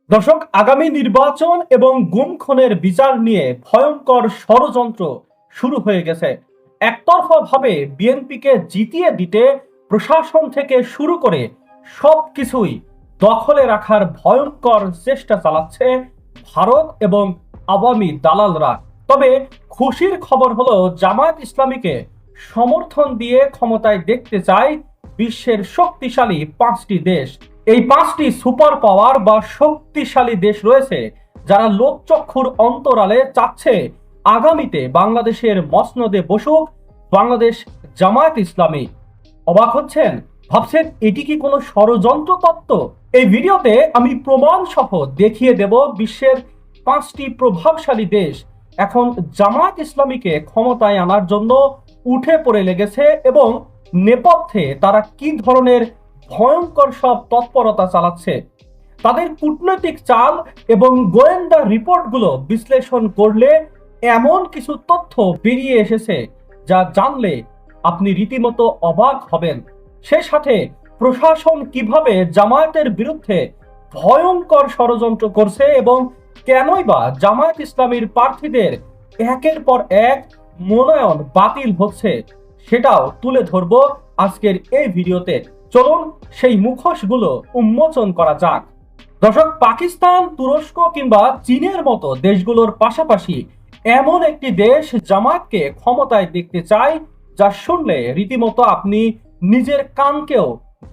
দর্শক, আগামী নির্বাচন এবং গুম খুনের বিচার নিয়ে ভয়ঙ্কর ষড়যন্ত্র শুরু হয়ে গেছে। একতরফাভাবে বিএনপিকে জিতিয়ে দিতে প্রশাসন থেকে শুরু করে সবকিছুই দখলে রাখার ভয়ঙ্কর চেষ্টা চালাচ্ছে ভারত এবং আওয়ামী দালালরা। তবে খুশির খবর হলো, জামায়াত ইসলামীকে সমর্থন দিয়ে ক্ষমতায় দেখতে চায় বিশ্বের শক্তিশালী 5টি দেশ। এই 5টি সুপার পাওয়ার বা শক্তিশালী দেশ রয়েছে যারা লোকচক্ষুর অন্তরালে চাচ্ছে আগামীতে বাংলাদেশের মসনদে বসুক বাংলাদেশ জামায়াত ইসলামী। অবাক হচ্ছেন? ভাবছেন এটি কি কোনো ষড়যন্ত্র তত্ত্ব? এই ভিডিওতে আমি প্রমাণ সহ দেখিয়ে দেব বিশ্বের 5টি প্রভাবশালী দেশ এখন জামায়াত ইসলামীকে ক্ষমতায় আনার জন্য উঠে পড়ে লেগেছে এবং নেপথ্যে তারা কি ধরনের ভয়ঙ্কর সব তৎপরতা চালাচ্ছে। তাদের কূটনৈতিক চাল এবং গোয়েন্দা রিপোর্টগুলো বিশ্লেষণ করলে এমন কিছু তথ্য বেরিয়ে এসেছে যা জানলে আপনি রীতিমতো অবাক হবেন। সে সাথে প্রশাসন কিভাবে জামায়াতের বিরুদ্ধে ভয়ঙ্কর ষড়যন্ত্র করছে এবং কেনই বা জামায়াত ইসলামীর প্রার্থীদের একের পর এক মনোনয়ন বাতিল হচ্ছে, সেটাও তুলে ধরবো আজকের এই ভিডিওতে। চলুন সেই মুখোশগুলো উন্মোচন করা যাক। দর্শক, পাকিস্তান, তুরস্ক কিংবা চীনের মতো দেশগুলোর পাশাপাশি এমন একটি দেশ জামায়াতকে ক্ষমতায় দেখতে চায় যা শুনলে রীতিমতো আপনি নিজের কানকেও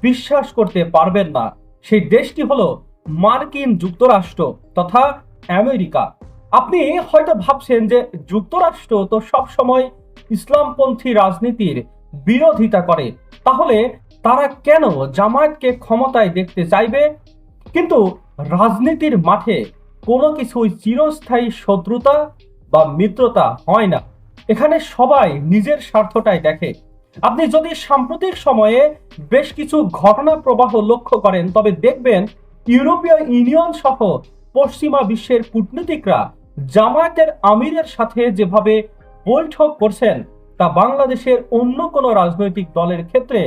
বিশ্বাস করতে পারবেন না। সেই দেশটি হলো মার্কিন যুক্তরাষ্ট্র তথা আমেরিকা। আপনি হয়তো ভাবছেন যে যুক্তরাষ্ট্র তো সবসময় ইসলামপন্থী রাজনীতির বিরোধিতা করে, তাহলে তারা কেন জামায়াতকে ক্ষমতায় দেখতে চাইবে? কিন্তু রাজনীতির মাঠে কোনো কিছুই চিরস্থায়ী শত্রুতা বা মিত্রতা হয় না। এখানে সবাই নিজের স্বার্থটাই দেখে। আপনি যদি সাম্প্রতিক সময়ে বেশ কিছু ঘটনা প্রবাহ লক্ষ্য করেন তবে দেখবেন ইউরোপীয় ইউনিয়ন সহ পশ্চিমা বিশ্বের কূটনীতিকরা জামায়াতের আমিরের সাথে যেভাবে বৈঠক করছেন তা বাংলাদেশের অন্য কোনো রাজনৈতিক দলের ক্ষেত্রে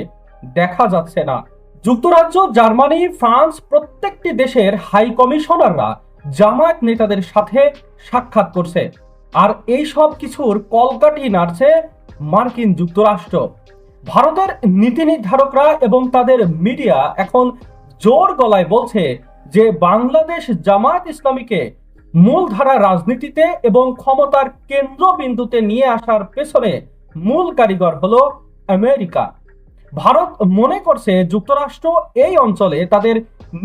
দেখা যাচ্ছে না। যুক্তরাজ্য, জার্মানি, ফ্রান্স প্রত্যেকটি দেশের হাই কমিশনাররা জামায়াত নেতাদের সাথে সাক্ষাৎ করছে। আর এই সব কিছুর কলকাঠি নাড়ছে মার্কিন যুক্তরাষ্ট্র। ভারতের নীতি নির্ধারকরা এবং তাদের মিডিয়া এখন জোর গলায় বলছে যে বাংলাদেশ জামায়াত ইসলামীকে মূলধারা রাজনীতিতে এবং ক্ষমতার কেন্দ্রবিন্দুতে নিয়ে আসার পেছনে মূল কারিগর হলো আমেরিকা। ভারত মনে করছে যুক্তরাষ্ট্র এই অঞ্চলে তাদের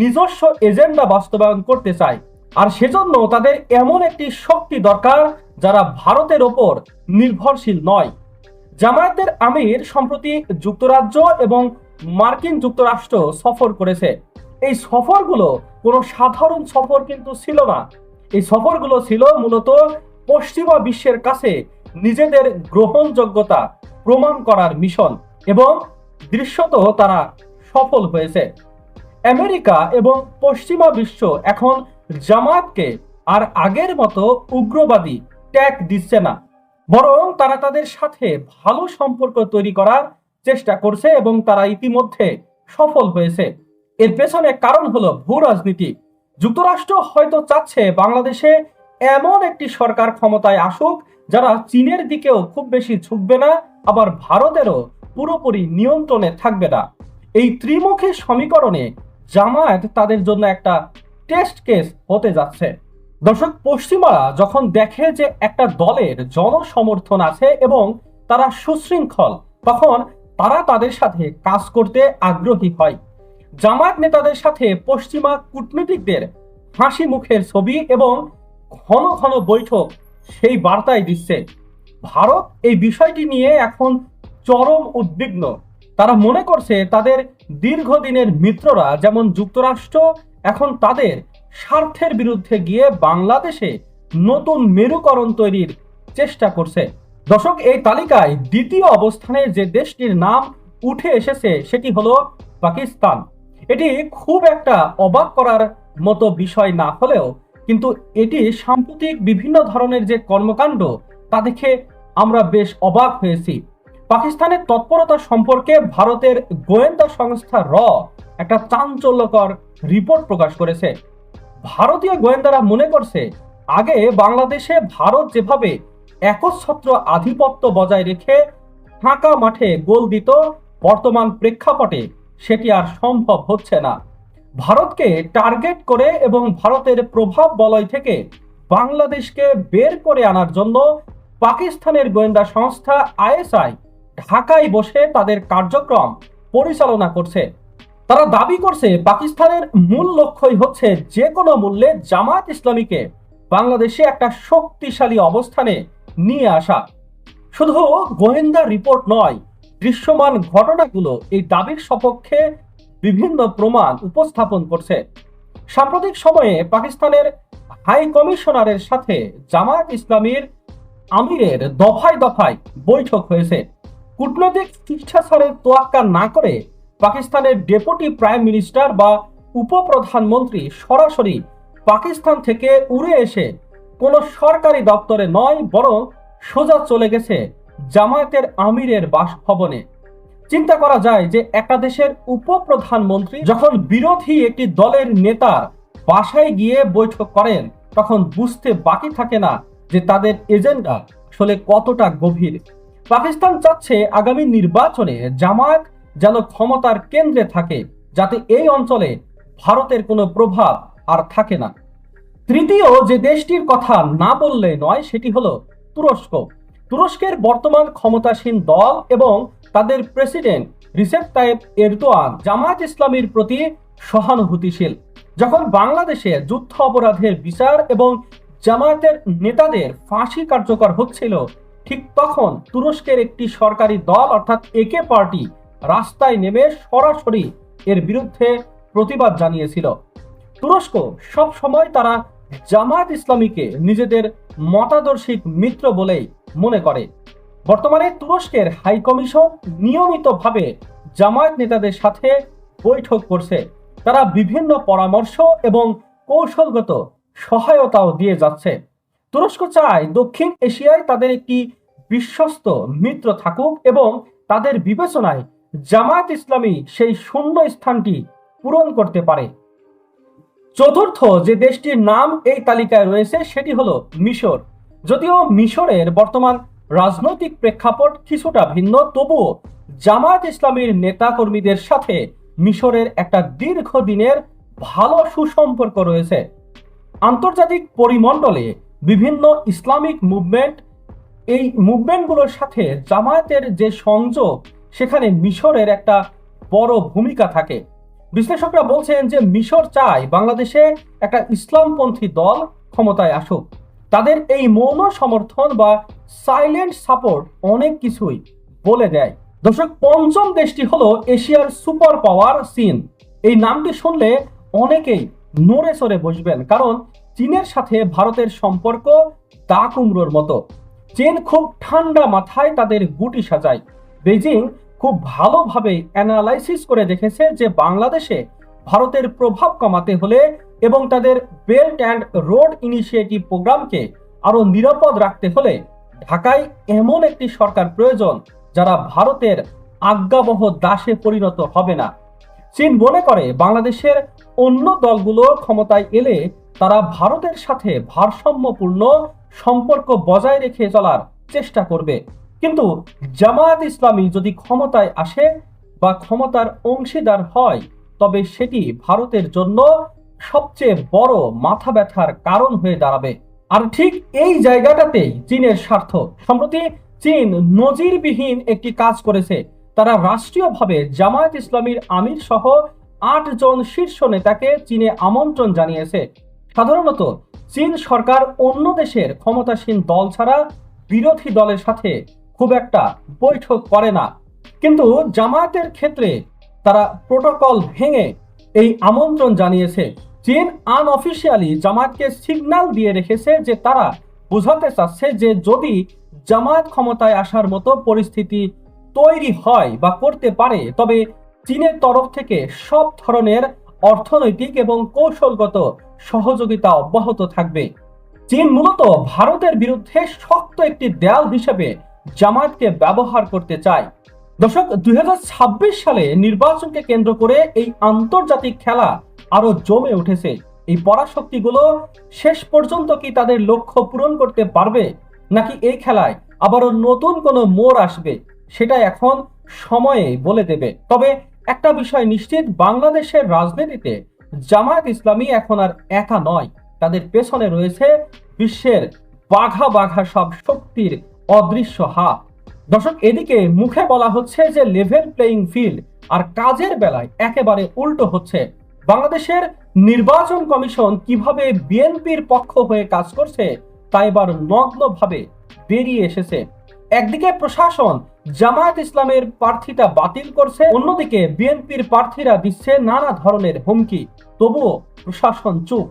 নিজস্ব এজেন্ডা বাস্তবায়ন করতে চায়, আর সেজন্য তাদের এমন একটি শক্তি দরকার যারা ভারতের ওপর নির্ভরশীল নয়। জামায়াতের আমির সম্প্রতি যুক্তরাজ্য এবং মার্কিন যুক্তরাষ্ট্র সফর করেছে। এই সফরগুলো কোনো সাধারণ সফর কিন্তু ছিল না। এই সফরগুলো ছিল মূলত পশ্চিমা বিশ্বের কাছে নিজেদের গ্রহণযোগ্যতা প্রমাণ করার মিশন এবং দৃশ্যত তারা সফল হয়েছে। আমেরিকা এবং পশ্চিমা বিশ্ব এখন জামায়াতকে আর আগের মতো উগ্রবাদী ট্যাগ দিচ্ছে না, বরং তারা তাদের সাথে ভালো সম্পর্ক তৈরি করার চেষ্টা করছে এবং তারা ইতিমধ্যে সফল হয়েছে। এর পেছনে কারণ হলো ভূ রাজনীতি। যুক্তরাষ্ট্র হয়তো চাচ্ছে বাংলাদেশে এমন একটি সরকার ক্ষমতায় আসুক যারা চীনের দিকেও খুব বেশি ঝুঁকবে না, আবার ভারতেরও পুরোপুরি নিয়ন্ত্রণে থাকবে না। এই ত্রিমুখী সমীকরণে জামায়াত তাদের জন্য একটা টেস্ট কেস হতে যাচ্ছে। দর্শক, পশ্চিমারা যখন দেখে যে একটা দলের জনসমর্থন আছে এবং তারা সুশৃঙ্খল, তখন তারা তাদের সাথে কাজ করতে আগ্রহী হয়। জামায়াত নেতাদের সাথে পশ্চিমা কূটনীতিকদের হাসি মুখের ছবি এবং ঘন ঘন বৈঠক সেই বার্তাই দিচ্ছে। ভারত এই বিষয়টি নিয়ে এখন চরম উদ্বিগ্ন। তারা মনে করছে তাদের দীর্ঘদিনের মিত্ররা যেমন যুক্তরাষ্ট্র এখন তাদের স্বার্থের বিরুদ্ধে গিয়ে বাংলাদেশে নতুন মেরুকরণ তৈরির চেষ্টা করছে। দর্শক, এই তালিকায় দ্বিতীয় অবস্থানে যে দেশটির নাম উঠে এসেছে সেটি হলো পাকিস্তান। এটি খুব একটা অবাক করার মতো বিষয় না হলেও কিন্তু এটি সাম্প্রতিক বিভিন্ন ধরনের যে কর্মকাণ্ড তা দেখে আমরা বেশ অবাক হয়েছি। পাকিস্তানের তৎপরতা সম্পর্কে ভারতের গোয়েন্দা সংস্থা একটা চাঞ্চল্যকর রিপোর্ট প্রকাশ করেছে। ভারতীয় গোয়েন্দারা মনে করছে আগে বাংলাদেশে ভারত যেভাবে একচ্ছত্র আধিপত্য বজায় রেখে ফাঁকা মাঠে গোল দিত, বর্তমান প্রেক্ষাপটে সেটি আর সম্ভব হচ্ছে না। ভারতকে টার্গেট করে এবং ভারতের প্রভাব বলয় থেকে বাংলাদেশকে বের করে আনার জন্য পাকিস্তানের গোয়েন্দা সংস্থা আইএসআই ঢাকায় বসে তাদের কার্যক্রম পরিচালনা করছে। তারা দাবি করছে পাকিস্তানের মূল লক্ষ্যই হচ্ছে যে কোনো মূল্যে জামায়াত ইসলামীকে বাংলাদেশে একটা শক্তিশালী অবস্থানে নিয়ে আসা। শুধু গোয়েন্দা রিপোর্ট নয়, দৃশ্যমান ঘটনাগুলো এই দাবির সপক্ষে বিভিন্ন প্রমাণ উপস্থাপন করছে। সাম্প্রতিক সময়ে পাকিস্তানের হাই কমিশনারের সাথে জামায়াত ইসলামীর আমিরের দফায় দফায় বৈঠক হয়েছে। কূটনৈতিক শিষ্টাচারের তোয়াক্কা না করে পাকিস্তানের ডেপুটি প্রাইম মিনিস্টার বা উপপ্রধানমন্ত্রী সরাসরি পাকিস্তান থেকে উড়ে এসে কোনো সরকারি দপ্তরে নয়, বরং সোজা চলে গেছে জামায়াতের আমিরের বাসভবনে। চিন্তা করা যায় যে একটা দেশের উপপ্রধানমন্ত্রী যখন বিরোধী একটি দলের নেতার বাসায় গিয়ে বৈঠক করেন, তখন বুঝতে বাকি থাকে না যে তাদের এজেন্ডা আসলে কতটা গভীর। পাকিস্তান চাচ্ছে আগামী নির্বাচনে জামায়াত যেন ক্ষমতার কেন্দ্রে থাকে, যাতে এই অঞ্চলে ভারতের কোনো প্রভাব আর থাকে না। তৃতীয় যে দেশটির কথা না বললে নয় সেটি হলো তুরস্ক। তুরস্কের বর্তমান ক্ষমতাসীন দল এবং তাদের president Recep Tayyip Erdogan Jamaat ইসলামীর প্রতি সহানুভূতিশীল। যখন বাংলাদেশে যুদ্ধ অপরাধের বিচার এবং জামায়াতের নেতাদের ফাঁসি কার্যকর হচ্ছিল, ঠিক তখন তুরস্কের একটি সরকারি দল অর্থাৎ একে পার্টি রাস্তায় নেমে সরাসরি এর বিরুদ্ধে প্রতিবাদ জানিয়েছিল। তুরস্ক সব সময় তারা জামায়াত ইসলামীকে নিজেদের মতাদর্শিক মিত্র বলেই মনে করে। বর্তমানে তুরস্কের হাই কমিশন নিয়মিতভাবে জামায়াত নেতাদের সাথে বৈঠক করছে। তারা বিভিন্ন পরামর্শ এবং কৌশলগত সহায়তাও দিয়ে যাচ্ছে। তুরস্ক চায় দক্ষিণ এশিয়ায় তাদের একটি বিশ্বস্ত মিত্র থাকুক এবং তাদের বিবেচনায় জামায়াত ইসলামী সেই শূন্য স্থানটি পূরণ করতে পারে। চতুর্থ যে দেশটির নাম এই তালিকায় রয়েছে সেটি হলো মিশর। যদিও মিশরের বর্তমান রাজনৈতিক প্রেক্ষাপট কিছুটা ভিন্ন, তবুও জামায়াত ইসলামীর নেতাকর্মীদের সাথে মিশরের একটা দীর্ঘদিনের ভালো সুসম্পর্ক রয়েছে। আন্তর্জাতিক পরিমণ্ডলে বিভিন্ন ইসলামিক মুভমেন্ট, এই মুভমেন্টগুলোর সাথে জামায়াতের যে সংযোগ, সেখানে মিশরের একটা বড় ভূমিকা থাকে। বিশ্লেষকরা বলছেন যে মিশর চায় বাংলাদেশে একটা ইসলামপন্থী দল ক্ষমতায় আসুক। তাদের এই মৌন সমর্থন বা সাইলেন্ট সাপোর্ট অনেক কিছুই বলে দেয়। দর্শক, পঞ্চম দেশটি হলো এশিয়ার সুপার পাওয়ার চীন। এই নামটি শুনলে অনেকেই নড়ে চড়ে বসবেন, কারণ চীনের সাথে ভারতের সম্পর্ক দা কুমড়োর মতো। চীন খুব ঠান্ডা মাথায় তাদের গুটি সাজায়। বেজিং খুব ভালোভাবে অ্যানালাইসিস করে দেখেছে যে বাংলাদেশে ভারতের প্রভাব কমাতে হলে এবং তাদের বেল্ট অ্যান্ড রোড ইনিশিয়েটিভ প্রোগ্রামকে আরো নিরাপদ রাখতে হলে ঢাকায় এমন একটি সরকার প্রয়োজন যারা ভারতের আজ্ঞাবহ দাসে পরিণত হবে না। চীন মনে করে বাংলাদেশের অন্য দলগুলো ক্ষমতায় এলে তারা ভারতের সাথে ভারসাম্যপূর্ণ সম্পর্ক বজায় রেখে চলার চেষ্টা করবে, কিন্তু জামায়াত ইসলামী যদি ক্ষমতায় আসে বা ক্ষমতার অংশীদার হয়, তবে সেটি ভারতের জন্য সবচেয়ে বড় মাথা ব্যথার কারণ হয়ে দাঁড়াবে। আর ঠিক এই জায়গাটাতেই চীনের স্বার্থ। সম্প্রতি চীন নজিরবিহীন একটি কাজ করেছে। তারা রাষ্ট্রীয়ভাবে জামায়াত ইসলামীর আমির সহ 8 জন শীর্ষ নেতাকে চীনে আমন্ত্রণ জানিয়েছে। সাধারণত চীন সরকার অন্য দেশের ক্ষমতাসীন দল ছাড়া বিরোধী দলের সাথে খুব একটা বৈঠক করে না, কিন্তু জামায়াতের ক্ষেত্রে তারা প্রোটোকল ভেঙে এই আমন্ত্রণ জানিয়েছে। চীন আনঅফিশিয়ালি জামায়াতকে সিগন্যাল দিয়ে রেখেছে যে তারা বোঝাতে চাচ্ছে যে যদি জামায়াত ক্ষমতায় আসার মতো পরিস্থিতি তৈরি হয় বা করতে পারে, তবে চীনের তরফ থেকে সব ধরনের অর্থনৈতিক এবং কৌশলগত সহযোগিতা অব্যাহত থাকবে। চীন মূলত ভারতের বিরুদ্ধে শক্ত একটি দেয়াল হিসেবে জামায়াতকে ব্যবহার করতে চায়। দর্শক, 2026 সালে নির্বাচনকে কেন্দ্র করে এই আন্তর্জাতিক খেলা আরো জমে উঠেছে। এই পরাশক্তিগুলো শেষ পর্যন্ত কি তাদের লক্ষ্য পূরণ করতে পারবে, নাকি এই খেলায় আবারও নতুন কোনো মোড় আসবে, সেটা এখন সময়ে বলে দেবে। তবে একটা বিষয় নিশ্চিত, বাংলাদেশের রাজনীতিতে জামায়াত ইসলামী এখন আর একা নয়, তাদের পেছনে রয়েছে বিশ্বের বাঘা বাঘা সব শক্তির অদৃশ্য হাত। দর্শক, এদিকে মুখে বলা হচ্ছে যে লেভেল প্লেইং ফিল্ড, আর কাজের বেলায় একেবারে উল্টো হচ্ছে। বাংলাদেশের নির্বাচন কমিশন কিভাবে বিএনপির পক্ষ হয়ে কাজ করছে তা এবার নগ্নভাবে বেরিয়ে এসেছে। একদিকে প্রশাসন জামায়াত ইসলামের প্রার্থীটা বাতিল করছে, অন্যদিকে বিএনপির প্রার্থীরা দিচ্ছে নানা ধরনের হুমকি, তবুও প্রশাসন চুপ।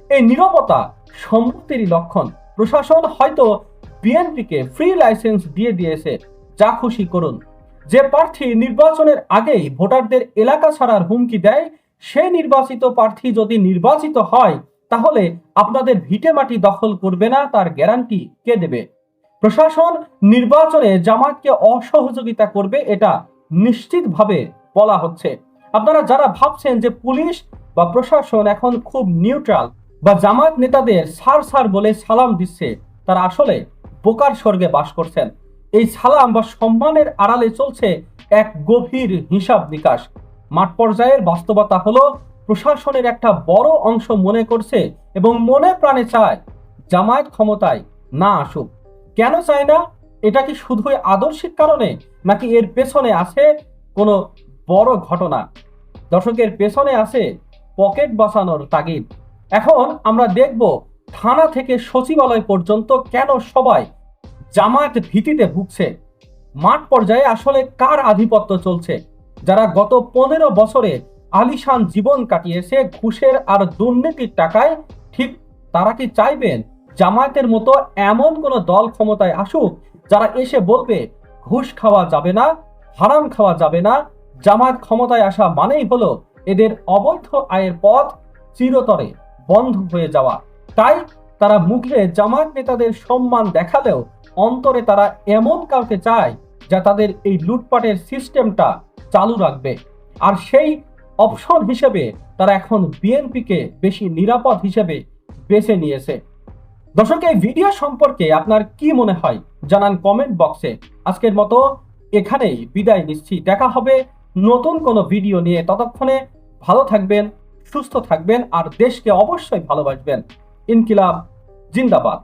এই নীরবতা সম্মতিরই লক্ষণ। প্রশাসন হয়তো বিএনপিকে ফ্রি লাইসেন্স দিয়ে দিয়েছে, যা খুশি করুন। যে প্রার্থী নির্বাচনের আগেই ভোটারদের এলাকা ছাড়ার হুমকি দেয়, সেই নির্বাচিত প্রার্থী যদি নির্বাচিত হয়, তাহলে আপনাদের ভিটে মাটি দখল করবে না, তার গ্যারান্টি কে দেবে? প্রশাসন নির্বাচনে জামায়াতকে অসহযোগিতা করবে, এটা নিশ্চিতভাবে বলা হচ্ছে। আপনারা যারা ভাবছেন যে পুলিশ বা প্রশাসন এখন খুব নিউট্রাল বা জামায়াত নেতাদের স্যার স্যার বলে সালাম দিচ্ছে, তারা আসলে বোকার স্বর্গে বাস করছেন। এই সালাম বা সম্মানের আড়ালে চলছে এক গভীর হিসাব নিকাশ। মাঠ পর্যায়ের বাস্তবতা হলো, প্রশাসনের একটা বড় অংশ মনে করছে এবং মনে প্রাণে চায় জামায়াত ক্ষমতায় না আসুক। কেন চায় না? এটা কি শুধুই আদর্শিক কারণে, নাকি এর পেছনে আছে কোনো বড় ঘটনা? দর্শকের পেছনে আছে পকেট বাঁচানোর তাগিদ। এখন আমরা দেখব থানা থেকে সচিবালয় পর্যন্ত কেন সবাই জামায়াত ভীতিতে ভুগছে। মাঠ পর্যায়ে আসলে কার আধিপত্য চলছে? যারা গত 15 বছরে আলিশান জীবন কাটিয়েছে ঘুষের আর দুর্নীতির টাকায়, ঠিক তারা কি চাইবেন জামায়াতের মতো এমন কোন দল ক্ষমতায় আসুক যারা এসে বলবে ঘুষ খাওয়া যাবে না, হারাম খাওয়া যাবে না? জামায়াত ক্ষমতায় আসা মানেই হলো এদের অবৈধ আয়ের পথ চিরতরে বন্ধ হয়ে যাওয়া। তাই তারা মুখে জামায়াত নেতাদের সম্মান দেখালেও অন্তরে তারা এমন কাউকে চায় যা তাদের এই লুটপাটের সিস্টেমটা চালু রাখবে। আর সেই অপশন হিসেবে তারা এখন বিএনপিকে বেশি নিরাপদ হিসেবে বেছে নিয়েছে। দর্শক, এই ভিডিও সম্পর্কে আপনার কি মনে হয় জানান কমেন্ট বক্সে। আজকের মতো এখানেই বিদায় নিচ্ছি, দেখা হবে নতুন কোনো ভিডিও নিয়ে। ততক্ষণে ভালো থাকবেন, সুস্থ থাকবেন আর দেশকে অবশ্যই ভালোবাসবেন। ইনকিলাব জিন্দাবাদ।